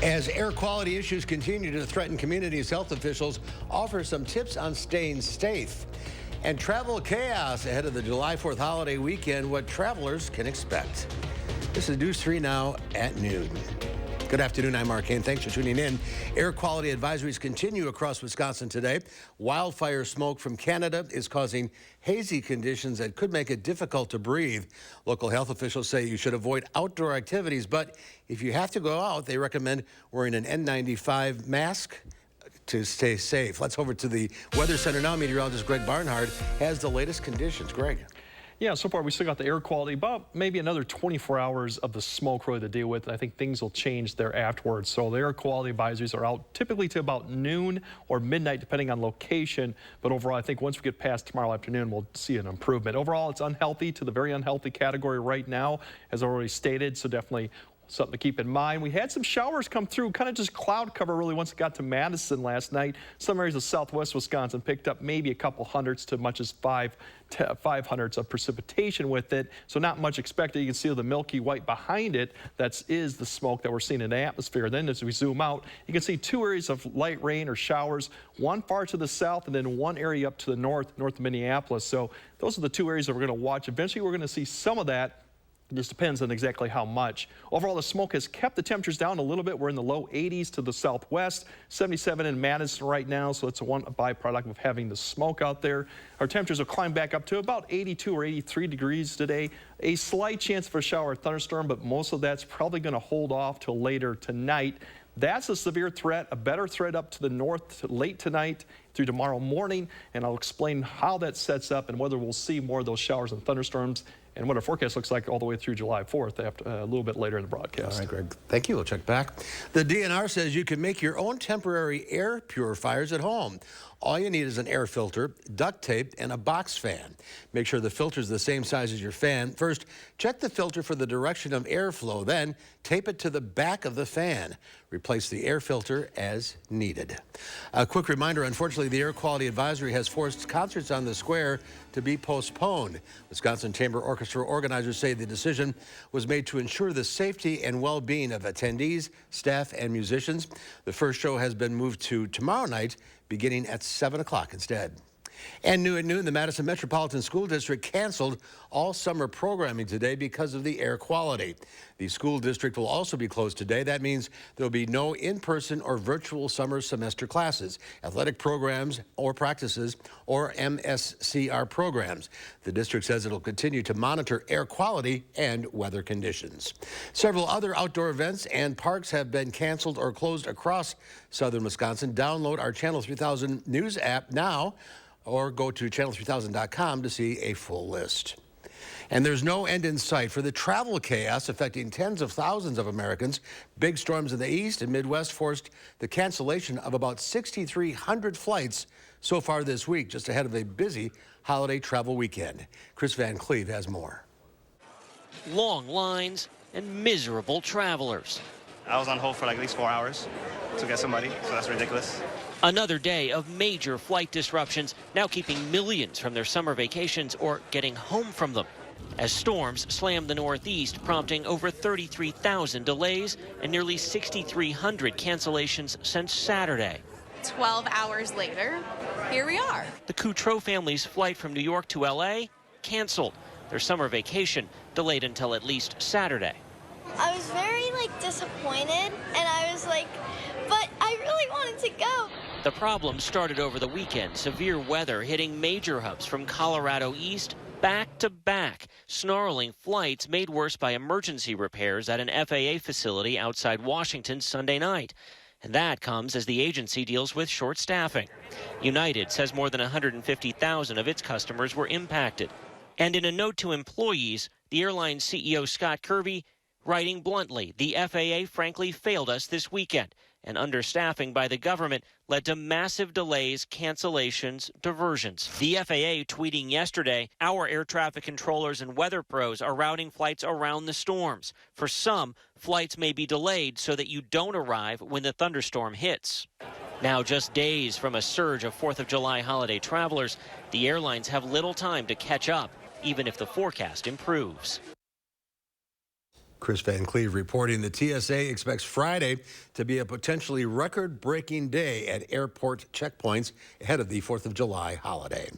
As air quality issues continue to threaten communities, health officials offer some tips on staying safe. And travel chaos ahead of the July 4th holiday weekend, what travelers can expect. This is News 3 now at noon. Good afternoon, I'm Mark Kane. Thanks for tuning in. Air quality advisories continue across Wisconsin today. Wildfire smoke from Canada is causing hazy conditions that could make it difficult to breathe. Local health officials say you should avoid outdoor activities, but if you have to go out, they recommend wearing an N95 mask to stay safe. Let's over to the Weather Center now. Meteorologist Greg Barnhart has the latest conditions. Greg. Yeah, so far we still got the air quality, about maybe another 24 hours of the smoke really to deal with. And I think things will change there afterwards. So the air quality advisories are out typically to about noon or midnight, depending on location. But overall, I think once we get past tomorrow afternoon, we'll see an improvement. Overall, it's unhealthy to the very unhealthy category right now, as already stated. So definitely something to keep in mind. We had some showers come through, kind of just cloud cover really once it got to Madison last night. Some areas of southwest Wisconsin picked up maybe a couple hundredths to much as 5 hundredths of precipitation with it. So not much expected. You can see the milky white behind it. That is the smoke that we're seeing in the atmosphere. Then as we zoom out, you can see two areas of light rain or showers, one far to the south and then one area up to the north of Minneapolis. So those are the two areas that we're going to watch. Eventually we're going to see some of that. It just depends on exactly how much. Overall, the smoke has kept the temperatures down a little bit. We're in the low 80s to the southwest, 77 in Madison right now, so it's a byproduct of having the smoke out there. Our temperatures will climb back up to about 82 or 83 degrees today. A slight chance for a shower or thunderstorm, but most of that's probably going to hold off till later tonight. That's a severe threat, a better threat up to the north late tonight through tomorrow morning, and I'll explain how that sets up and whether we'll see more of those showers and thunderstorms and what our forecast looks like all the way through July 4th after a little bit later in the broadcast. All right, Greg. Thank you. We'll check back. The DNR says you can make your own temporary air purifiers at home. All you need is an air filter, duct tape, and a box fan. Make sure the filter is the same size as your fan. First, check the filter for the direction of airflow. Then, tape it to the back of the fan. Replace the air filter as needed. A quick reminder, unfortunately, the air quality advisory has forced concerts on the square to be postponed. Wisconsin Chamber Orchestra organizers say the decision was made to ensure the safety and well-being of attendees, staff, and musicians. The first show has been moved to tomorrow night, beginning at 7 o'clock instead. And new at noon, the Madison Metropolitan School District canceled all summer programming today because of the air quality. The school district will also be closed today. That means there will be no in-person or virtual summer semester classes, athletic programs or practices, or MSCR programs. The district says it will continue to monitor air quality and weather conditions. Several other outdoor events and parks have been canceled or closed across southern Wisconsin. Download our Channel 3000 News app now, or go to channel3000.com to see a full list. And there's no end in sight for the travel chaos affecting tens of thousands of Americans. Big storms in the east and Midwest forced the cancellation of about 6,300 flights so far this week, just ahead of a busy holiday travel weekend. Chris Van Cleve has more. Long lines and miserable travelers. I was on hold for like at least 4 hours to get somebody, so that's ridiculous. Another day of major flight disruptions, now keeping millions from their summer vacations or getting home from them. As storms slammed the Northeast, prompting over 33,000 delays and nearly 6,300 cancellations since Saturday. 12 hours later, here we are. The Coutreau family's flight from New York to L.A. canceled. Their summer vacation delayed until at least Saturday. I was very disappointed, and I was like, but I really wanted to go. The problem started over the weekend. Severe weather hitting major hubs from Colorado east back to back. Snarling flights made worse by emergency repairs at an FAA facility outside Washington Sunday night. And that comes as the agency deals with short staffing. United says more than 150,000 of its customers were impacted. And in a note to employees, the airline's CEO Scott Kirby writing bluntly, the FAA frankly failed us this weekend, and understaffing by the government led to massive delays, cancellations, diversions. The FAA tweeting yesterday, our air traffic controllers and weather pros are routing flights around the storms. For some, flights may be delayed so that you don't arrive when the thunderstorm hits. Now just days from a surge of 4th of July holiday travelers, the airlines have little time to catch up, even if the forecast improves. Chris Van Cleve reporting the TSA expects Friday to be a potentially record-breaking day at airport checkpoints ahead of the 4th of July holiday.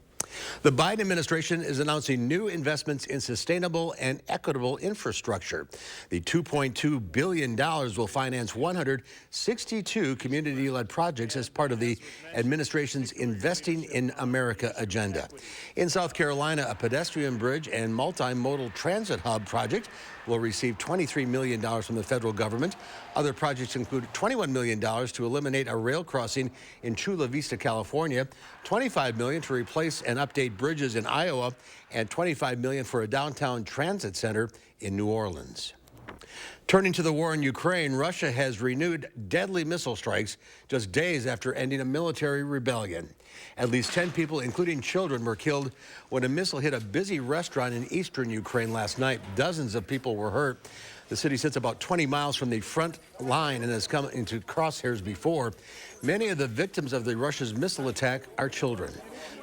The Biden administration is announcing new investments in sustainable and equitable infrastructure. The $2.2 billion will finance 162 community-led projects as part of the administration's Investing in America agenda. In South Carolina, a pedestrian bridge and multimodal transit hub project will receive $23 million from the federal government. Other projects include $21 million to eliminate a rail crossing in Chula Vista, California, $25 million to replace and update bridges in Iowa, and $25 million for a downtown transit center in New Orleans. Turning to the war in Ukraine, Russia has renewed deadly missile strikes just days after ending a military rebellion. At least 10 people, including children, were killed when a missile hit a busy restaurant in eastern Ukraine last night. Dozens of people were hurt. The city sits about 20 miles from the front line and has come into crosshairs before. Many of the victims of the Russia's missile attack are children.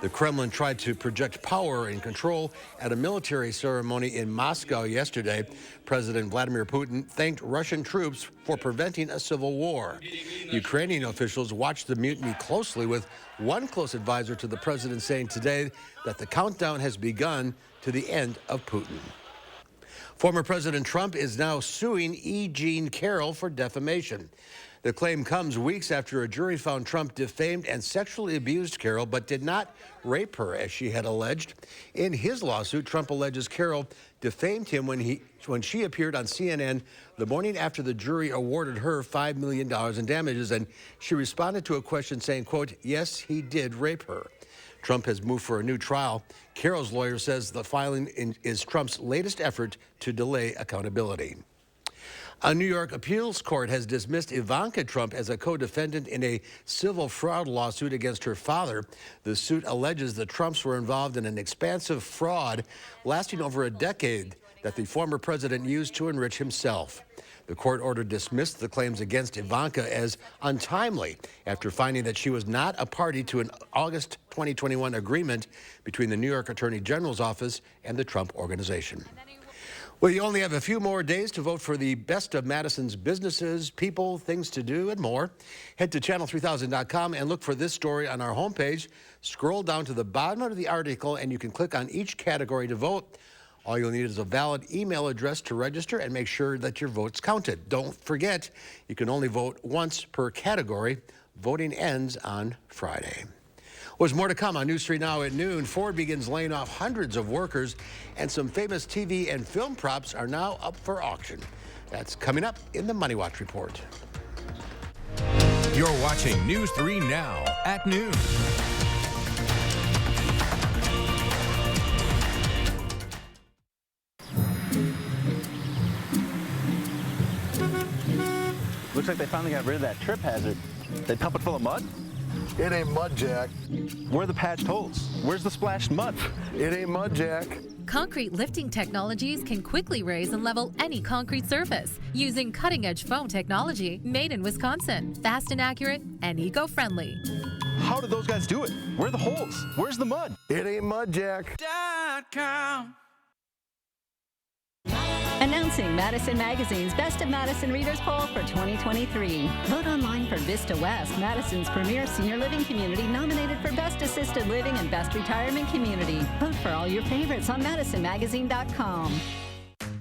The Kremlin tried to project power and control at a military ceremony in Moscow yesterday. President Vladimir Putin thanked Russian troops for preventing a civil war. Ukrainian officials watched the mutiny closely, with one close advisor to the president saying today that the countdown has begun to the end of Putin. Former President Trump is now suing E. Jean Carroll for defamation. The claim comes weeks after a jury found Trump defamed and sexually abused Carroll, but did not rape her, as she had alleged. In his lawsuit, Trump alleges Carroll defamed him when she appeared on CNN the morning after the jury awarded her $5 million in damages, and she responded to a question saying, quote, "Yes, he did rape her." Trump has moved for a new trial. Carroll's lawyer says the filing is Trump's latest effort to delay accountability. A New York appeals court has dismissed Ivanka Trump as a co-defendant in a civil fraud lawsuit against her father. The suit alleges the Trumps were involved in an expansive fraud lasting over a decade that the former president used to enrich himself. The court order dismissed the claims against Ivanka as untimely after finding that she was not a party to an August 2021 agreement between the New York Attorney General's office and the Trump Organization. Well, you only have a few more days to vote for the best of Madison's businesses, people, things to do, and more. Head to channel3000.com and look for this story on our homepage. Scroll down to the bottom of the article, and you can click on each category to vote. All you'll need is a valid email address to register and make sure that your vote's counted. Don't forget, you can only vote once per category. Voting ends on Friday. There's more to come on News 3 Now at noon. Ford begins laying off hundreds of workers, and some famous TV and film props are now up for auction. That's coming up in the Money Watch Report. You're watching News 3 Now at noon. Looks like they finally got rid of that trip hazard. They pump it full of mud? It ain't mud, Jack. Where are the patched holes? Where's the splashed mud? It ain't mud, Jack. Concrete lifting technologies can quickly raise and level any concrete surface using cutting-edge foam technology made in Wisconsin. Fast and accurate and eco-friendly. How did those guys do it? Where are the holes? Where's the mud? It ain't mud, Jack. Announcing Madison Magazine's Best of Madison Readers Poll for 2023. Vote online for Vista West, Madison's premier senior living community, nominated for Best Assisted Living and Best Retirement Community. Vote for all your favorites on MadisonMagazine.com.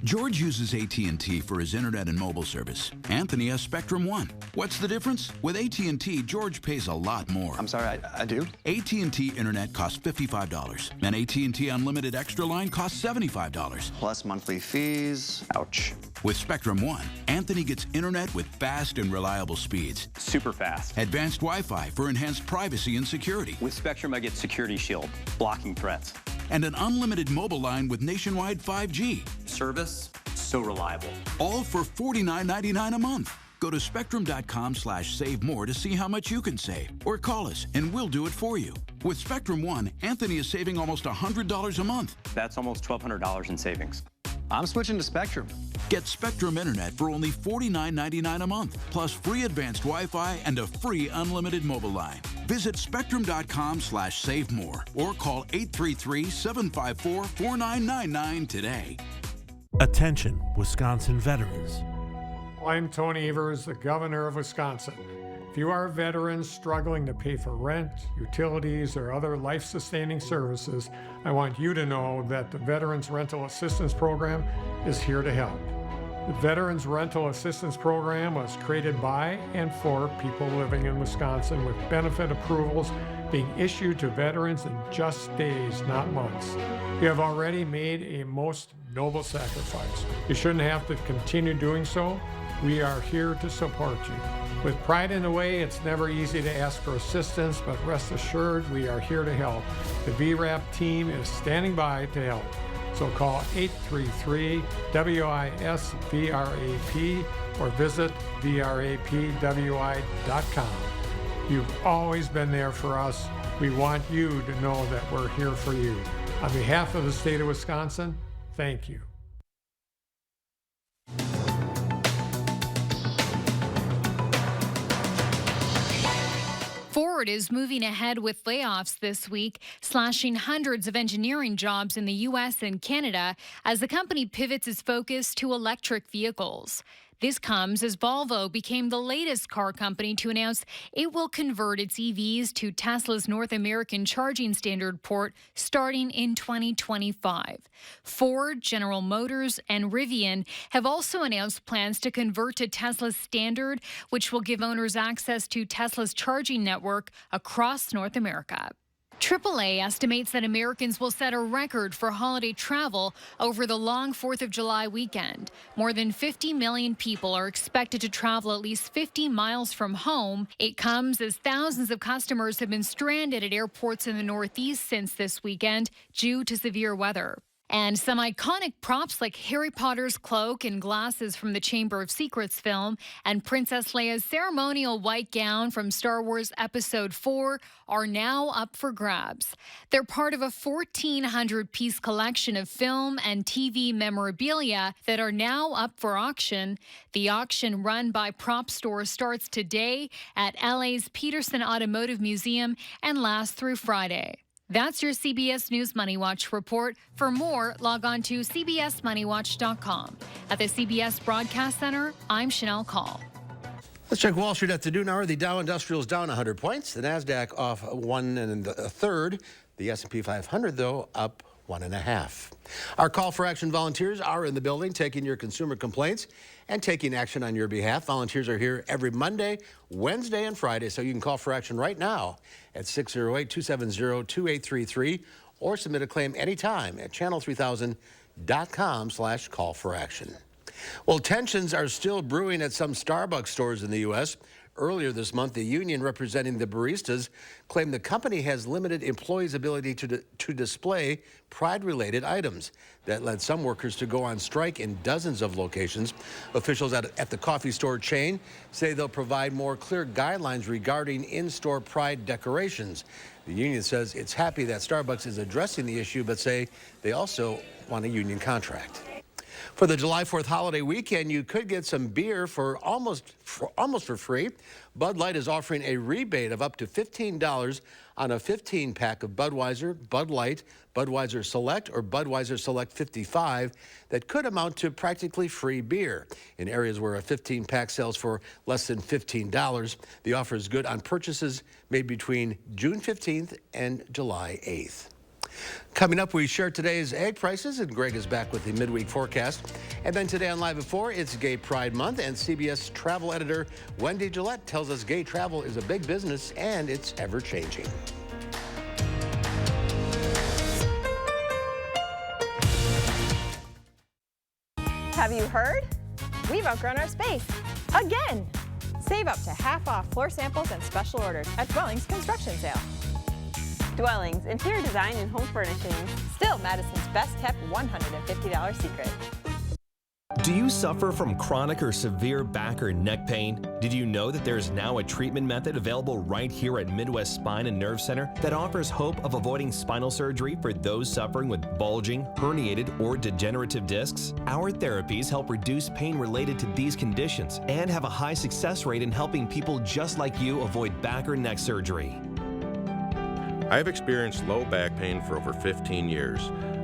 George uses AT&T for his internet and mobile service. Anthony has Spectrum One. What's the difference? With AT&T, George pays a lot more. I'm sorry, I do? AT&T Internet costs $55, and AT&T Unlimited Extra Line costs $75. Plus monthly fees. Ouch. With Spectrum One, Anthony gets internet with fast and reliable speeds. Super fast. Advanced Wi-Fi for enhanced privacy and security. With Spectrum, I get Security Shield, blocking threats. And an unlimited mobile line with nationwide 5G. Service, so reliable. All for $49.99 a month. Go to spectrum.com/save more to see how much you can save. Or call us and we'll do it for you. With Spectrum One, Anthony is saving almost $100 a month. That's almost $1,200 in savings. I'm switching to Spectrum. Get Spectrum Internet for only $49.99 a month, plus free advanced Wi-Fi and a free unlimited mobile line. Visit spectrum.com/save more or call 833-754-4999 today. Attention, Wisconsin veterans. I'm Tony Evers, the governor of Wisconsin. If you are veterans struggling to pay for rent, utilities, or other life-sustaining services, I want you to know that the Veterans Rental Assistance Program is here to help. The Veterans Rental Assistance Program was created by and for people living in Wisconsin, with benefit approvals being issued to veterans in just days, not months. You have already made a most noble sacrifice. You shouldn't have to continue doing so. We are here to support you. With pride in the way, it's never easy to ask for assistance, but rest assured we are here to help. The VRAP team is standing by to help. So call 833-WISC-VRAP or visit vrapwi.com. You've always been there for us. We want you to know that we're here for you. On behalf of the state of Wisconsin, thank you. Ford is moving ahead with layoffs this week, slashing hundreds of engineering jobs in the U.S. and Canada as the company pivots its focus to electric vehicles. This comes as Volvo became the latest car company to announce it will convert its EVs to Tesla's North American Charging Standard port starting in 2025. Ford, General Motors, and Rivian have also announced plans to convert to Tesla's standard, which will give owners access to Tesla's charging network across North America. AAA estimates that Americans will set a record for holiday travel over the long 4th of July weekend. More than 50 million people are expected to travel at least 50 miles from home. It comes as thousands of customers have been stranded at airports in the Northeast since this weekend due to severe weather. And some iconic props like Harry Potter's cloak and glasses from the Chamber of Secrets film and Princess Leia's ceremonial white gown from Star Wars Episode 4 are now up for grabs. They're part of a 1,400-piece collection of film and TV memorabilia that are now up for auction. The auction, run by Prop Store, starts today at LA's Peterson Automotive Museum and lasts through Friday. That's your CBS News Money Watch report. For more, log on to cbsmoneywatch.com. At the CBS Broadcast Center, I'm Chanel Call. Let's check Wall Street at the noon hour. The Dow Industrial is down 100 points. The NASDAQ off 1 1/3. The S&P 500, though, up 1.5. Our call for action volunteers are in the building, taking your consumer complaints and taking action on your behalf. Volunteers are here every Monday, Wednesday, and Friday, so you can call for action right now at 608-270-2833 or submit a claim anytime at channel3000.com/call-for-action. Well, tensions are still brewing at some Starbucks stores in the U.S. Earlier this month, the union representing the baristas claimed the company has limited employees' ability to display pride-related items. That led some workers to go on strike in dozens of locations. Officials at the coffee store chain say they'll provide more clear guidelines regarding in-store pride decorations. The union says it's happy that Starbucks is addressing the issue, but say they also want a union contract. For the July 4th holiday weekend, you could get some beer for almost for free. Bud Light is offering a rebate of up to $15 on a 15-pack of Budweiser, Bud Light, Budweiser Select, or Budweiser Select 55 that could amount to practically free beer. In areas where a 15-pack sells for less than $15, the offer is good on purchases made between June 15th and July 8th. Coming up, we share today's egg prices, and Greg is back with the midweek forecast. And then today on Live at 4, it's Gay Pride Month, and CBS travel editor Wendy Gillette tells us gay travel is a big business and it's ever-changing. Have you heard? We've outgrown our space. Again! Save up to half off floor samples and special orders at Dwellings Construction Sale. Dwellings, interior design and home furnishings. Still Madison's best kept $150 secret. Do you suffer from chronic or severe back or neck pain? Did you know that there is now a treatment method available right here at Midwest Spine and Nerve Center that offers hope of avoiding spinal surgery for those suffering with bulging, herniated, or degenerative discs? Our therapies help reduce pain related to these conditions and have a high success rate in helping people just like you avoid back or neck surgery. I've experienced low back pain for over 15 years.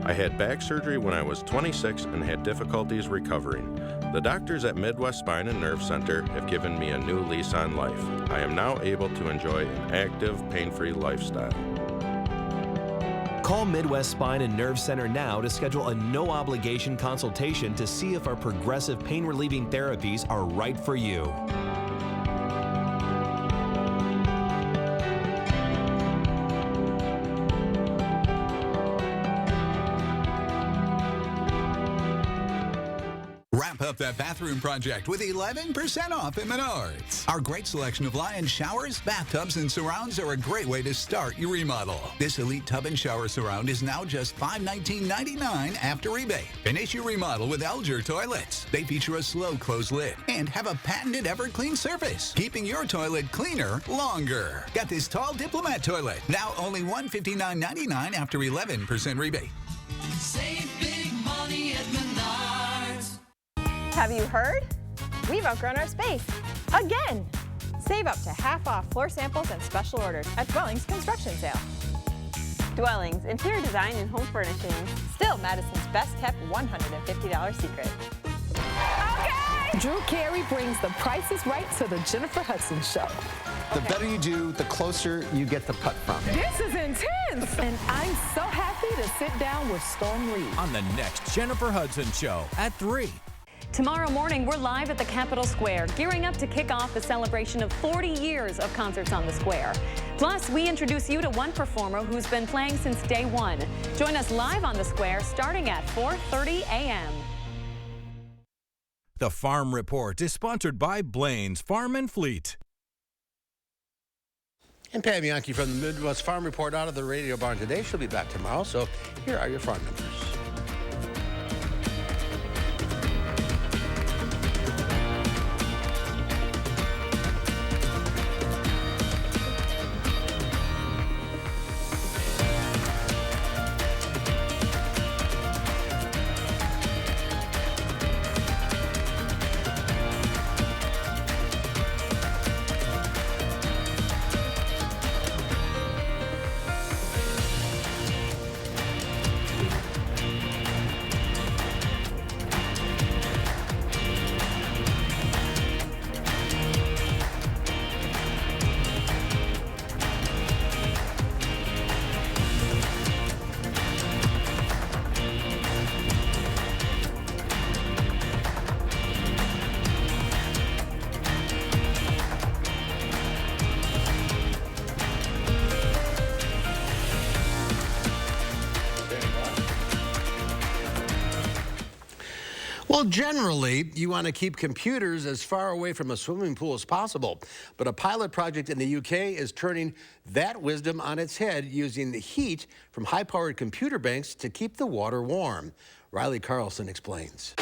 I had back surgery when I was 26 and had difficulties recovering. The doctors at Midwest Spine and Nerve Center have given me a new lease on life. I am now able to enjoy an active, pain-free lifestyle. Call Midwest Spine and Nerve Center now to schedule a no-obligation consultation to see if our progressive pain-relieving therapies are right for you. Wrap up that bathroom project with 11% off at Menards. Our great selection of Lion showers, bathtubs, and surrounds are a great way to start your remodel. This elite tub and shower surround is now just $519.99 after rebate. Finish your remodel with Elger toilets. They feature a slow close lid and have a patented ever-clean surface, keeping your toilet cleaner longer. Got this tall Diplomat toilet, now only $159.99 after 11% rebate. Save big money at Menards. Have you heard? We've outgrown our space. Again! Save up to half off floor samples and special orders at Dwellings Construction Sale. Dwellings, interior design and home furnishings. Still Madison's best kept $150 secret. Okay! Drew Carey brings The Price is Right to the Jennifer Hudson Show. The better you do, the closer you get the putt from. This is intense! And I'm so happy to sit down with Storm Reed. On the next Jennifer Hudson Show at 3. Tomorrow morning, we're live at the Capitol Square, gearing up to kick off the celebration of 40 years of concerts on the square. Plus, we introduce you to one performer who's been playing since day one. Join us live on the square starting at 4:30 a.m. The Farm Report is sponsored by Blaine's Farm and Fleet. And Pam Yankee from the Midwest Farm Report out of the radio barn today. She'll be back tomorrow, so here are your farm numbers. Well, generally, you want to keep computers as far away from a swimming pool as possible. But a pilot project in the UK is turning that wisdom on its head, using the heat from high-powered computer banks to keep the water warm. Riley Carlson explains.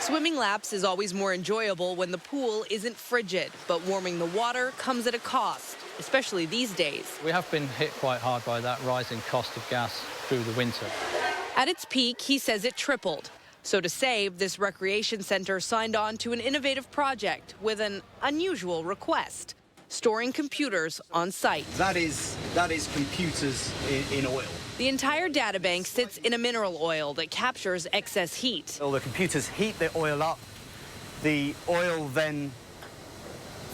Swimming laps is always more enjoyable when the pool isn't frigid, but warming the water comes at a cost, especially these days. We have been hit quite hard by that rising cost of gas through the winter. At its peak, he says it tripled. So to save, this recreation center signed on to an innovative project with an unusual request: storing computers on site. That is computers in oil. The entire data bank sits in a mineral oil that captures excess heat. Well, the computers heat the oil up. The oil then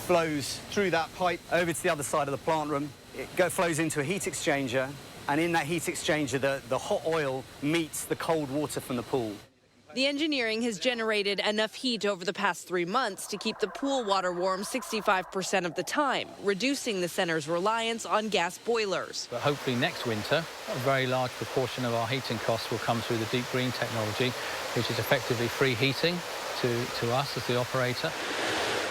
flows through that pipe over to the other side of the plant room. It flows into a heat exchanger, and in that heat exchanger, the hot oil meets the cold water from the pool. The engineering has generated enough heat over the past 3 months to keep the pool water warm 65% of the time, reducing the center's reliance on gas boilers. But hopefully next winter, a very large proportion of our heating costs will come through the deep green technology, which is effectively free heating to us as the operator.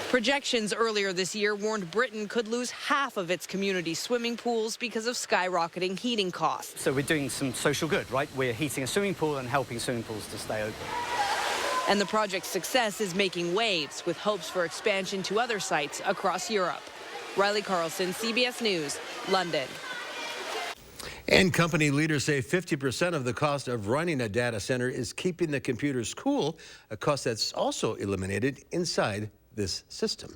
Projections earlier this year warned Britain could lose half of its community swimming pools because of skyrocketing heating costs. So we're doing some social good, right? We're heating a swimming pool and helping swimming pools to stay open. And the project's success is making waves, with hopes for expansion to other sites across Europe. Riley Carlson, CBS News, London. And company leaders say 50% of the cost of running a data center is keeping the computers cool, a cost that's also eliminated inside this system.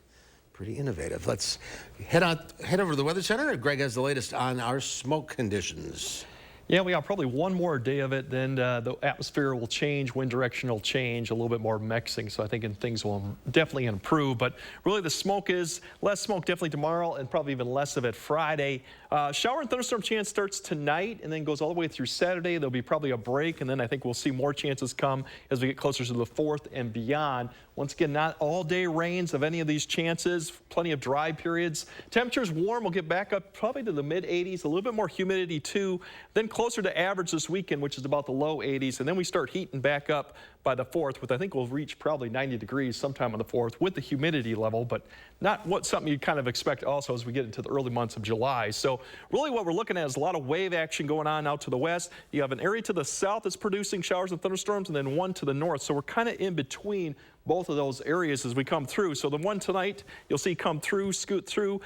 Pretty innovative. Let's head over to the Weather Center. Greg has the latest on our smoke conditions. Yeah, we got probably one more day of it, then the atmosphere will change, wind direction will change, a little bit more mixing, so I think things will definitely improve. But really the smoke is less smoke definitely tomorrow and probably even less of it Friday. Shower and thunderstorm chance starts tonight and then goes all the way through Saturday. There'll be probably a break, and then I think we'll see more chances come as we get closer to the 4th and beyond. Once again, not all day rains of any of these chances, plenty of dry periods. Temperatures warm, we'll get back up probably to the mid-80s, a little bit more humidity too, then closer to average this weekend, which is about the low 80s, and then we start heating back up by the 4th, which I think will reach probably 90 degrees sometime on the 4th with the humidity level, but not something you'd kind of expect also as we get into the early months of July. So really what we're looking at is a lot of wave action going on out to the west. You have an area to the south that's producing showers and thunderstorms, and then one to the north. So we're kind of in between both of those areas as we come through. So the one tonight you'll see come through, scoot through.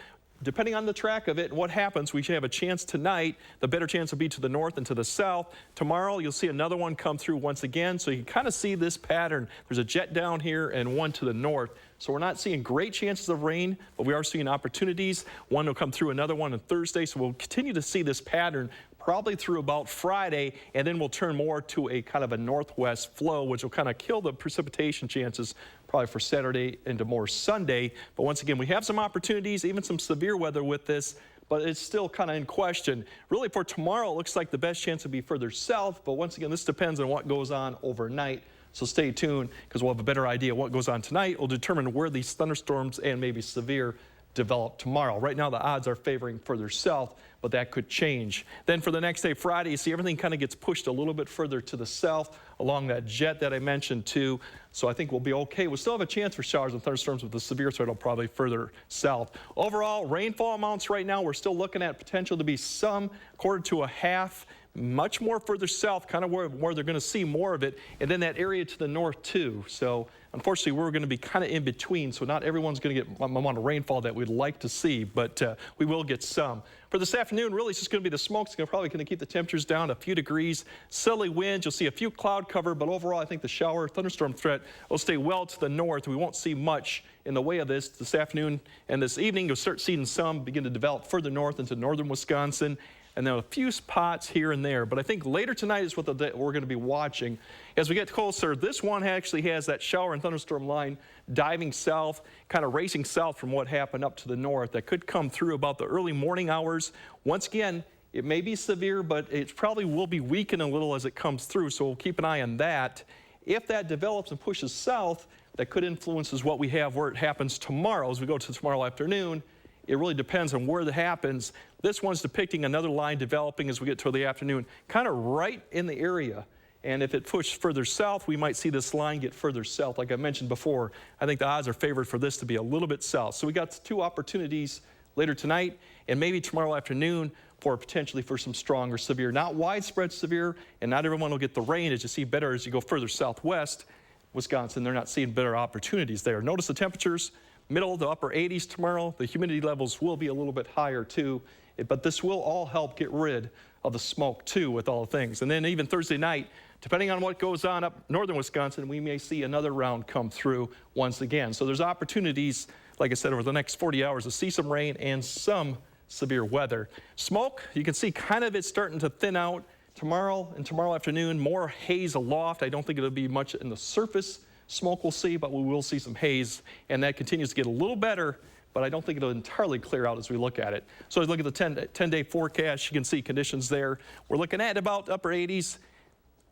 Depending on the track of it and what happens, we should have a chance tonight. The better chance will be to the north and to the south. Tomorrow, you'll see another one come through once again. So you can kind of see this pattern. There's a jet down here and one to the north. So we're not seeing great chances of rain, but we are seeing opportunities. One will come through, another one on Thursday. So we'll continue to see this pattern probably through about Friday, and then we'll turn more to a kind of a northwest flow, which will kind of kill the precipitation chances probably for Saturday into more Sunday. But once again, we have some opportunities, even some severe weather with this, but it's still kind of in question. Really for tomorrow, it looks like the best chance would be further south, but once again, this depends on what goes on overnight. So stay tuned, because we'll have a better idea what goes on tonight. We'll determine where these thunderstorms and maybe severe develop tomorrow. Right now, the odds are favoring further south, but that could change. Then for the next day, Friday, you see everything kind of gets pushed a little bit further to the south along that jet that I mentioned too. So I think we'll be okay. We'll still have a chance for showers and thunderstorms with the severe threat probably further south. Overall, rainfall amounts right now, we're still looking at potential to be some, quarter to a half, much more further south, kind of where they're going to see more of it, and then that area to the north too. So unfortunately, we're going to be kind of in between, so not everyone's going to get the amount of rainfall that we'd like to see, but we will get some. For this afternoon, really, it's just going to be the smoke. It's probably going to keep the temperatures down a few degrees. Southerly winds, you'll see a few cloud cover, but overall, I think the shower thunderstorm threat will stay well to the north. We won't see much in the way of this afternoon and this evening. You'll start seeing some begin to develop further north into northern Wisconsin, and then a few spots here and there. But I think later tonight is what we're going to be watching. As we get closer, this one actually has that shower and thunderstorm line diving south, kind of racing south from what happened up to the north. That could come through about the early morning hours. Once again, it may be severe, but it probably will be weakened a little as it comes through, so we'll keep an eye on that. If that develops and pushes south, that could influence what we have where it happens tomorrow as we go to tomorrow afternoon. It really depends on where that happens. This one's depicting another line developing as we get toward the afternoon, kind of right in the area. And if it pushes further south, we might see this line get further south. Like I mentioned before, I think the odds are favored for this to be a little bit south. So we got two opportunities later tonight and maybe tomorrow afternoon for potentially for some strong or severe. Not widespread severe, and not everyone will get the rain as you see better as you go further southwest. Wisconsin, they're not seeing better opportunities there. Notice the temperatures. Middle to upper 80s tomorrow. The humidity levels will be a little bit higher too, but this will all help get rid of the smoke too with all things. And then even Thursday night, depending on what goes on up northern Wisconsin, we may see another round come through once again. So there's opportunities, like I said, over the next 40 hours to see some rain and some severe weather. Smoke, you can see kind of it's starting to thin out. Tomorrow and tomorrow afternoon, more haze aloft. I don't think it'll be much in the surface smoke we'll see, but we will see some haze, and that continues to get a little better, but I don't think it'll entirely clear out as we look at it. So as we look at the 10-day forecast, you can see conditions there. We're looking at about upper 80s.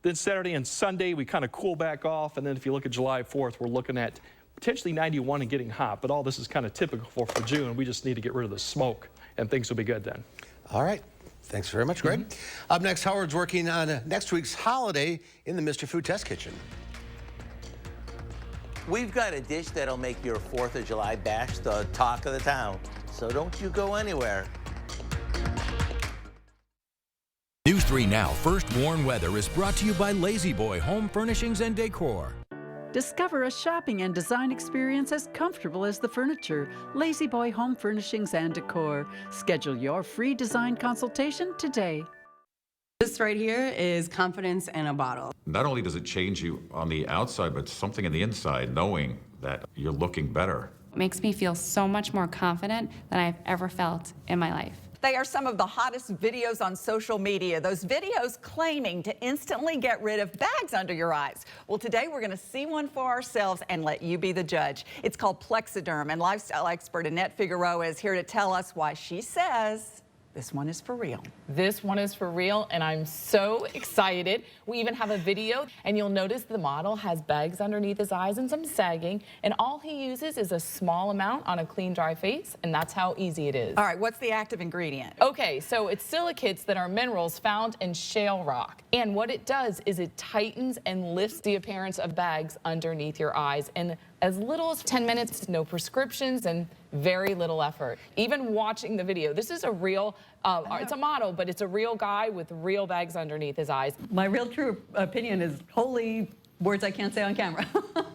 Then Saturday and Sunday, we kind of cool back off, and then if you look at July 4th, we're looking at potentially 91 and getting hot, but all this is kind of typical for June. We just need to get rid of the smoke, and things will be good then. All right. Thanks very much, Greg. Up next, Howard's working on next week's holiday in the Mr. Food Test Kitchen. We've got a dish that'll make your 4th of July bash the talk of the town. So don't you go anywhere. News 3 Now First Warn Weather is brought to you by Lazy Boy Home Furnishings and Decor. Discover a shopping and design experience as comfortable as the furniture. Lazy Boy Home Furnishings and Decor. Schedule your free design consultation today. This right here is confidence in a bottle. Not only does it change you on the outside, but something in the inside, knowing that you're looking better. It makes me feel so much more confident than I've ever felt in my life. They are some of the hottest videos on social media. Those videos claiming to instantly get rid of bags under your eyes. Well, today we're going to see one for ourselves and let you be the judge. It's called Plexiderm, and lifestyle expert Annette Figueroa is here to tell us why she says this one is for real. This one is for real, and I'm so excited. We even have a video, and you'll notice the model has bags underneath his eyes and some sagging, and all he uses is a small amount on a clean, dry face, and that's how easy it is. All right, what's the active ingredient? Okay, so it's silicates that are minerals found in shale rock, and what it does is it tightens and lifts the appearance of bags underneath your eyes, and as little as 10 minutes, no prescriptions, and very little effort. Even watching the video, this is a real, it's a model, but it's a real guy with real bags underneath his eyes. My real true opinion is holy words I can't say on camera.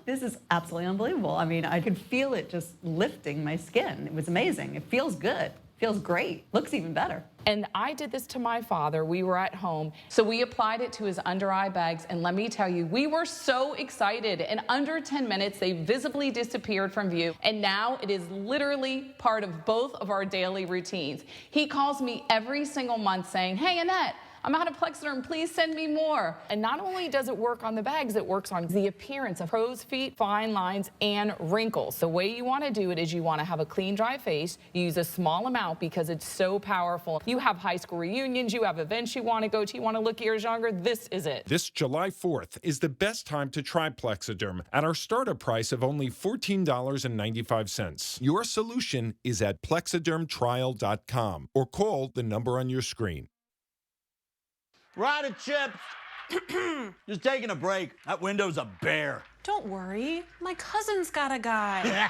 This is absolutely unbelievable. I mean, I could feel it just lifting my skin. It was amazing. It feels good. Feels great. Looks even better. And I did this to my father. We were at home, so we applied it to his under eye bags, and let me tell you, we were so excited. In under 10 minutes, they visibly disappeared from view, and now it is literally part of both of our daily routines. He calls me every single month saying, "Hey, Annette, I'm out of Plexiderm, please send me more." And not only does it work on the bags, it works on the appearance of crow's feet, fine lines, and wrinkles. The way you want to do it is you want to have a clean, dry face. You use a small amount because it's so powerful. You have high school reunions, you have events you want to go to, you want to look years younger, this is it. This July 4th is the best time to try Plexiderm at our startup price of only $14.95. Your solution is at plexidermtrial.com or call the number on your screen. Right of chips. Just taking a break. That window's a bear. Don't worry. My cousin's got a guy.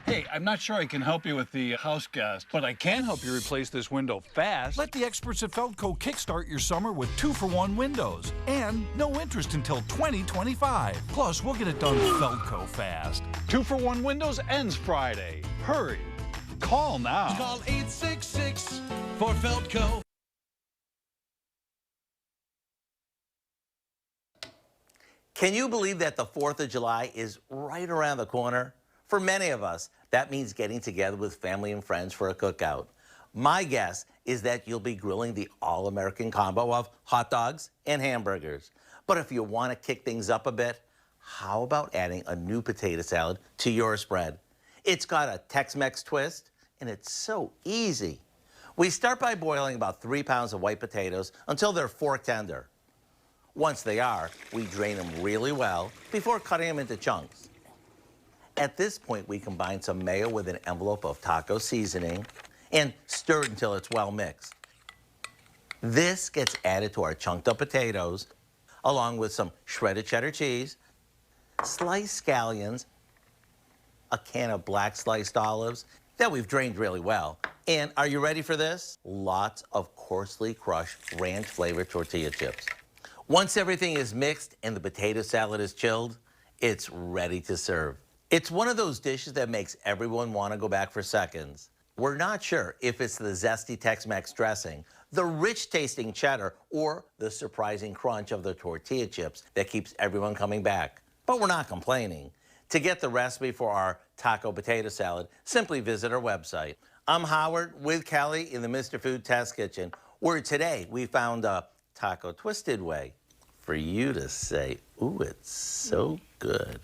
Hey, I'm not sure I can help you with the house gas, but I can help you replace this window fast. Let the experts at Feldco kickstart your summer with 2-for-1 windows and no interest until 2025. Plus, we'll get it done Feldco fast. 2-for-1 windows ends Friday. Hurry. Call now. Call 866 for Feldco. Can you believe that the 4th of July is right around the corner? For many of us, that means getting together with family and friends for a cookout. My guess is that you'll be grilling the all-American combo of hot dogs and hamburgers. But if you want to kick things up a bit, how about adding a new potato salad to your spread? It's got a Tex-Mex twist, and it's so easy. We start by boiling about 3 pounds of white potatoes until they're fork tender. Once they are, we drain them really well before cutting them into chunks. At this point, we combine some mayo with an envelope of taco seasoning and stir it until it's well mixed. This gets added to our chunked up potatoes, along with some shredded cheddar cheese, sliced scallions, a can of black sliced olives that we've drained really well. And are you ready for this? Lots of coarsely crushed ranch-flavored tortilla chips. Once everything is mixed and the potato salad is chilled, it's ready to serve. It's one of those dishes that makes everyone want to go back for seconds. We're not sure if it's the zesty Tex-Mex dressing, the rich-tasting cheddar, or the surprising crunch of the tortilla chips that keeps everyone coming back. But we're not complaining. To get the recipe for our taco potato salad, simply visit our website. I'm Howard with Kelly in the Mr. Food Test Kitchen, where today we found a taco twisted way for you to say, ooh, it's so good.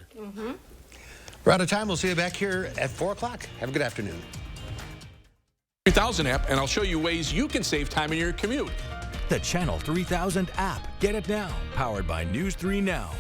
We're out of time. We'll see you back here at 4 o'clock. Have a good afternoon. 3000 app, and I'll show you ways you can save time in your commute. The Channel 3000 app. Get it now. Powered by News 3 Now.